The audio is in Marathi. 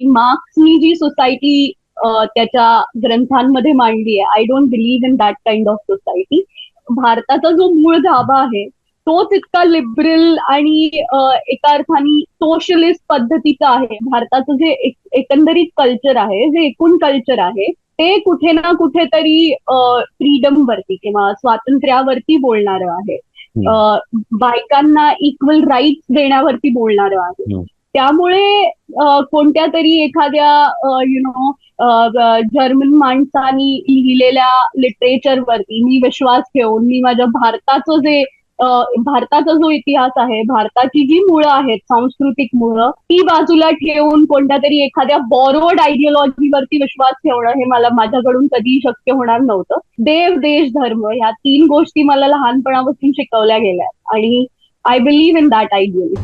मार्क्सनी जी सोसायटी त्याच्या ग्रंथांमध्ये मांडली आहे, I don't believe in that kind of society. भारताचा जो मूळ गाभा आहे तोच इतका लिबरल आणि एका अर्थाने सोशलिस्ट पद्धतीचा आहे. भारताचं जे एकंदरीत कल्चर आहे, जे एकूण कल्चर आहे, ते कुठे ना कुठेतरी फ्रीडम वरती किंवा स्वातंत्र्यावरती बोलणारं आहे. बायकांना इक्वल राईट्स देण्यावरती बोलणारं आहे. त्यामुळे कोणत्या तरी एखाद्या जर्मन माणसानी लिहिलेल्या लिटरेचरवरती मी विश्वास ठेवून मी माझ्या भारताचा जो इतिहास आहे, भारताची जी मुळं आहेत, सांस्कृतिक मुळं, ती बाजूला ठेवून कोणत्या तरी एखाद्या बॉरोड आयडिओलॉजीवरती विश्वास ठेवणं हे मला माझ्याकडून कधीही शक्य होणार नव्हतं. देव, देश, धर्म ह्या 3 गोष्टी मला लहानपणापासून शिकवल्या गेल्या आणि I believe in that ideal.